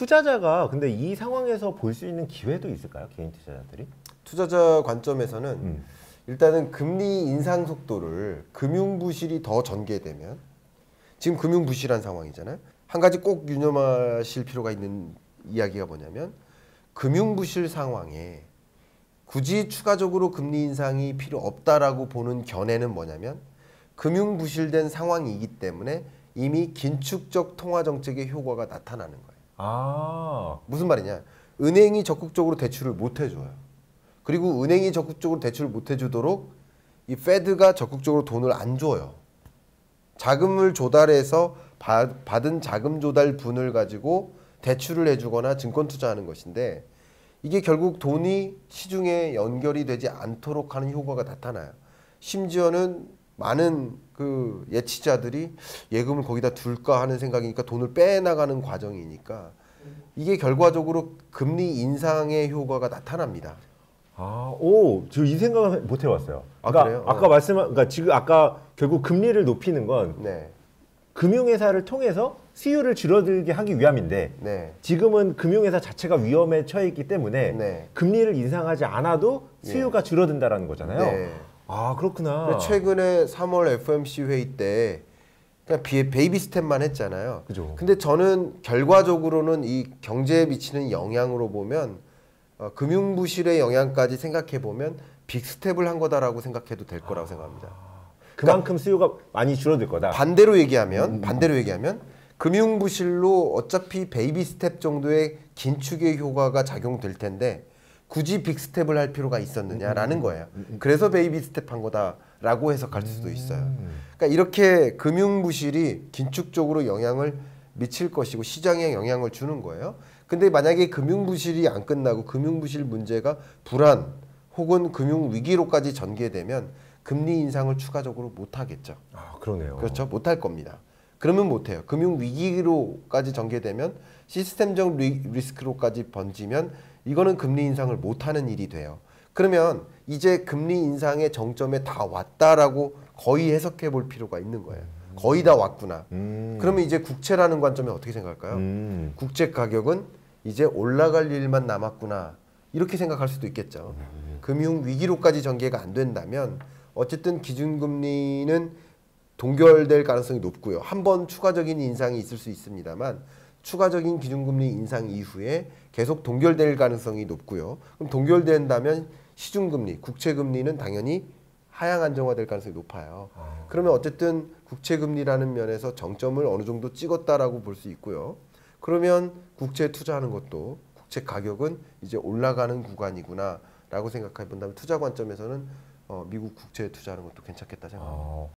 투자자가 근데 이 상황에서 볼 수 있는 기회도 있을까요? 개인 투자자들이? 투자자 관점에서는 일단은 금리 인상 속도를 금융부실이 더 전개되면 지금 금융부실한 상황이잖아요. 한 가지 꼭 유념하실 필요가 있는 이야기가 뭐냐면 금융부실 상황에 굳이 추가적으로 금리 인상이 필요 없다라고 보는 견해는 뭐냐면 금융부실된 상황이기 때문에 이미 긴축적 통화정책의 효과가 나타나는 거예요. 아, 무슨 말이냐? 은행이 적극적으로 대출을 못 해줘요. 그리고 은행이 적극적으로 대출을 못 해주도록 이 페드가 적극적으로 돈을 안 줘요. 자금을 조달해서 받은 자금 조달분을 가지고 대출을 해주거나 증권 투자하는 것인데 이게 결국 돈이 시중에 연결이 되지 않도록 하는 효과가 나타나요. 심지어는 많은 그 예치자들이 예금을 거기다 둘까 하는 생각이니까 돈을 빼나가는 과정이니까 이게 결과적으로 금리 인상의 효과가 나타납니다. 아, 오, 저 이 생각은 못 해봤어요. 아, 그러니까 그래요? 아까 그러니까 지금 아까 결국 금리를 높이는 건 네, 금융회사를 통해서 수요를 줄어들게 하기 위함인데 네, 지금은 금융회사 자체가 위험에 처해 있기 때문에 네. 금리를 인상하지 않아도 수요가 줄어든다라는 거잖아요. 네. 아, 그렇구나. 최근에 3월 FOMC 회의 때 그냥 베이비 스텝만 했잖아요. 그죠. 근데 저는 결과적으로는 이 경제에 미치는 영향으로 보면 금융부실의 영향까지 생각해 보면 빅 스텝을 한 거다라고 생각해도 될 거라고 생각합니다. 그만큼 수요가 많이 줄어들 거다. 반대로 얘기하면 금융부실로 어차피 베이비 스텝 정도의 긴축의 효과가 작용될 텐데 굳이 빅 스텝을 할 필요가 있었느냐라는 거예요. 그래서 베이비 스텝 한 거다라고 해석할 수도 있어요. 그러니까 이렇게 금융부실이 긴축적으로 영향을 미칠 것이고 시장에 영향을 주는 거예요. 근데 만약에 금융부실이 안 끝나고 금융부실 문제가 불안 혹은 금융위기로까지 전개되면 금리 인상을 추가적으로 못 하겠죠. 아, 그러네요. 그렇죠. 못 할 겁니다. 그러면 못 해요. 금융위기로까지 전개되면 시스템적 리스크로까지 번지면 이거는 금리 인상을 못 하는 일이 돼요. 그러면 이제 금리 인상의 정점에 다 왔다라고 거의 해석해 볼 필요가 있는 거예요. 거의 다 왔구나. 그러면 이제 국채라는 관점에 어떻게 생각할까요? 국채 가격은 이제 올라갈 일만 남았구나. 이렇게 생각할 수도 있겠죠. 금융 위기로까지 전개가 안 된다면 어쨌든 기준금리는 동결될 가능성이 높고요. 한 번 추가적인 인상이 있을 수 있습니다만 추가적인 기준금리 인상 이후에 계속 동결될 가능성이 높고요. 그럼 동결된다면 시중금리, 국채금리는 당연히 하향 안정화될 가능성이 높아요. 그러면 어쨌든 국채금리라는 면에서 정점을 어느 정도 찍었다라고 볼 수 있고요. 그러면 국채 투자하는 것도 국채 가격은 이제 올라가는 구간이구나라고 생각해 본다면 투자 관점에서는 미국 국채에 투자하는 것도 괜찮겠다 생각합니다.